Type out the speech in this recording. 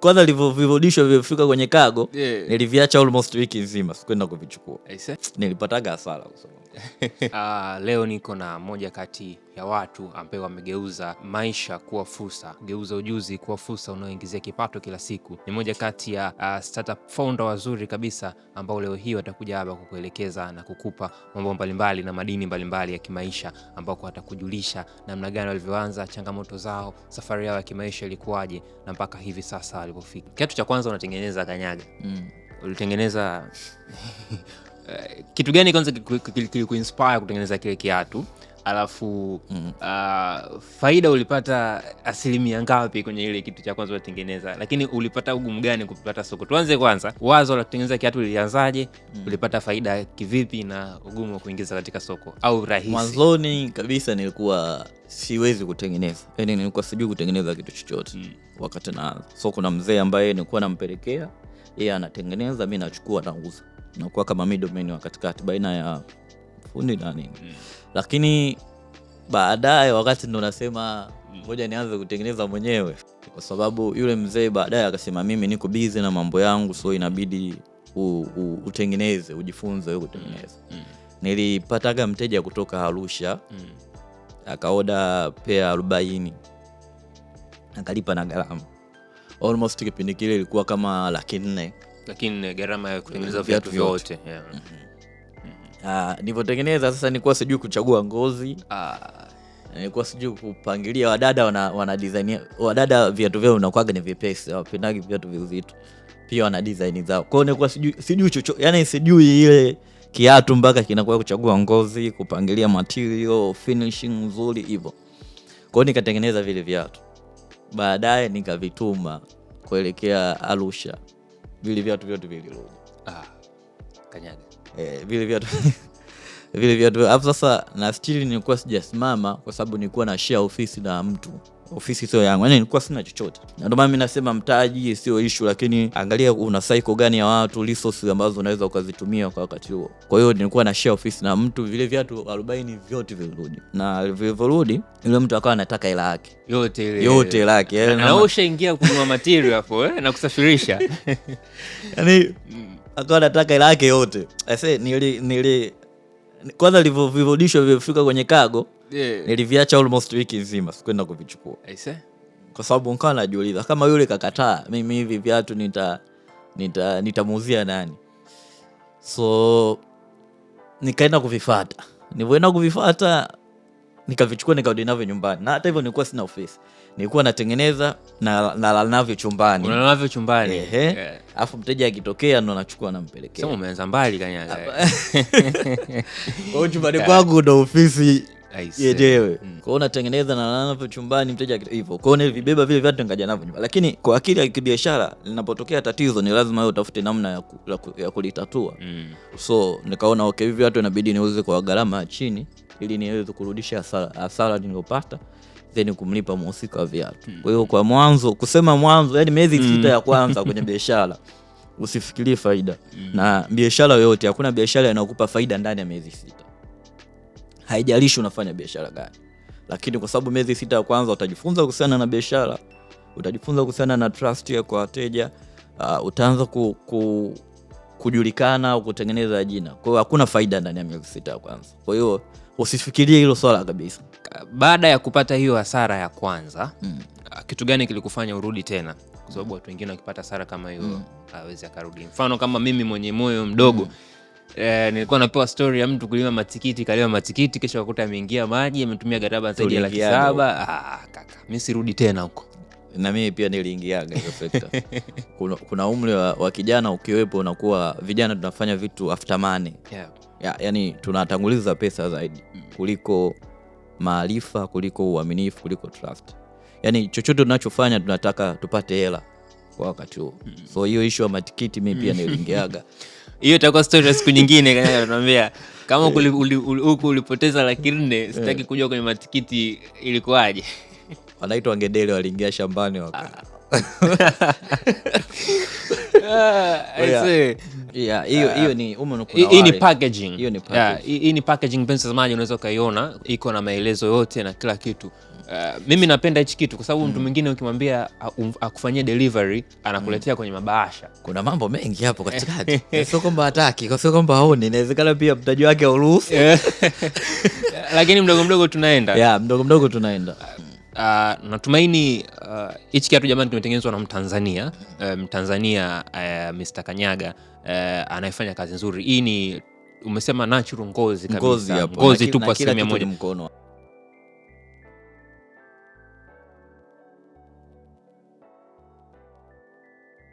kwanza vivodisho vilifika kwenye cargo, niliviacha almost wiki nzima sikwenda kuvichukua. Nilipataga hasara kusema. Leo niko na moja kati ya watu ambao wamegeuza maisha kuwa fursa, kugeuza ujuzi kuwa fursa unaoingizia kipato kila siku. Ni moja kati ya startup founder wazuri kabisa ambao leo hii watakuja hapa kukuelekeza na kukupa mambo mbalimbali na madini mbalimbali ya kimaisha, ambao watakujulisha namna gani walivyoanza, changamoto zao, safari yao ya kimaisha ilikuwaje na mpaka hivi sasa walipofika. Kitu cha kwanza unatengeneza Kanyaga. Ulitengeneza kitu gani kwanza kilikuinspire kutengeneza kile kiatu? Alafu faida ulipata asilimia ngapi kwenye ile kitu cha kwanza unatengeneza? Lakini ulipata ugumu gani kupata soko? Tuanze kwanza, wazo la kutengeneza kiatu lilianzaje? Ulipata faida kivipi na ugumu wa kuingiza katika soko au rahisi? Mwanzoni kabisa nilikuwa siwezi kutengeneza. Yaani nilikuwa sijui kutengeneza kitu chochote. Wakati na soko na mzee ambaye nilikuwa nampelekea, yeye anatengeneza, mimi nachukua nauza. Nakuwa kama middleman wa katikati baina ya fundi na nini. Lakini baadaye wakati ndo nasema ngoja nianze kutengeneza mwenyewe, kwa sababu yule mzee baadaye akasema mimi niko busy na mambo yangu, so inabidi utengeneze, ujifunze wewe kutengeneza. Nilipataga mteja kutoka Arusha, akaoda pair 40, akalipa na gharama. Almost kipindi kile ilikuwa kama 400,000. Lakini gharama ya kutengeneza viatu vyote. Nilipotengeneza sasa nilikuwa sijui kuchagua ngozi. Nilikuwa sijui kupangilia. Wadada wana design. Wadada viatu vyao unakuaga ni vipesi, hawapendagi viatu vizito. Pia wana design zao. Kwa hiyo nilikuwa sijui chochote, yani sijui ile kiatu mpaka kinakuwa kuchagua ngozi, kupangilia material, finishing nzuri hivyo. Kwa hiyo nikatengeneza vile viatu. Baadaye nikavituma kuelekea Arusha. Vile viatu vyote vilirudi. Kanyaga. Vile viatu hapo sasa, na still nilikuwa sijasimama kwa sababu nilikuwa na share ofisi na mtu. Ofisi sio yangu. Yaani nilikuwa sina chochote. Na ndio maana mimi nasema mtaji sio issue, lakini angalia una cycle gani ya watu, resources ambazo unaweza ukazitumia kwa wakati huo. Kwa hiyo nilikuwa na share ofisi na mtu, vile viatu 40 vyote vilirudi. Na vilirudi, yule mtu akawa anataka hela yake. Yote hela yake. Na ushaingia kununua material hapo na kusafirisha. Yaani akawa anataka hela yake yote. Kwanza vivodisho vilifika kwenye cargo, niliviacha almost wiki nzima sikwenda kuvichukua. Kwa sababu nikawa najiuliza kama yule kakataa, mimi hivi viatu nitamuuzia nani? So nikaenda kuvifuata. Nilipoenda kuvifuata nikavichukua, nikarudi navyo nyumbani. Na hata hivyo nilikuwa sina ofisi. Nilikuwa natengeneza na navyo chumbani. Unanavyo chumbani. Alafu mteja akitokea ndo nachukua nampelekea. Sema umeanza mbali Kanyaga. Kwa hiyo chumbani kwangu ndo ofisi yenyewe. Kwa hiyo natengeneza na navyo chumbani, mteja hivyo. Kwa hiyo nilivibeba vile viatu nikaja navyo nyumbani. Lakini kwa akili ya kibiashara, linapotokea tatizo ni lazima wewe utafute namna ya kulitatua. So nikaona okay, hivi viatu inabidi niuze kwa gharama ya chini ili niweze kurudisha hasara niliyopata, then kumlipa mhusika wa viatu. Kwa hiyo kwa mwanzo, yani miezi 6 ya kwanza kwenye biashara usifikirie faida. Na biashara yoyote, hakuna biashara inayokupa faida ndani ya miezi 6. Haijalishi unafanya biashara gani. Lakini kwa sababu miezi 6 ya kwanza utajifunza kuhusiana na biashara, utajifunza kuhusiana na trust ya kwa wateja, utaanza kujulikana au kutengeneza jina. Kwa hiyo hakuna faida ndani ya miezi 6 ya kwanza. Kwa hiyo usifikirie hilo swala kabisa. Baada ya kupata hiyo hasara ya kwanza, kitu gani kilikufanya urudi tena? Kwa sababu watu wengine wakipata hasara kama hiyo hawezi akarudi. Mfano kama mimi mwenye moyo mdogo, nilikuwa napewa story ya mtu kulima matikiti, kalima matikiti kisha akakuta ameingia maji, ametumia gharama zaidi ya 700,000. Kaka, mimi sirudi tena huko. Na mimi pia niliingiaga hiyo sekta. Kuna umri wa kijana ukiwepo, unakuwa vijana tunafanya vitu after money. Yani tunatanguliza pesa zaidi kuliko maarifa, kuliko uaminifu, kuliko trust. Yani chochote tunachofanya tunataka tupate hela kwa wakati huo. So hiyo issue ya matikiti mimi pia niliingiaga. Hiyo itakuwa story siku nyingine. Kananiambia kama huko ulipoteza 400,000, sitaki kujua kwenye matikiti ilikuwaje. Wanaitwa ngedele, waliingia shambani waka. Hiyo ni hii ni packaging. Hii ni packaging, pensa maji unaweza kaiona iko na maelezo yote na kila kitu. Mimi napenda hichi kitu kwa sababu mtu mwingine ukimwambia akufanyie delivery anakuletea kwenye mabahasha. Kuna mambo mengi hapo katikati. Sio kwamba hataki, sio kwamba haoni, inawezekana pia mtaji wake hauruhusu. Lakini mdogo tunaenda. Mdogo tunaenda. Natumaini hichi kiatu jamani kimetengenezwa na Mtanzania. Mtanzania Mr. Kanyaga anayefanya kazi nzuri. Hii ni umesema natural ngozi kabisa. Ngozi tu kwa 100%.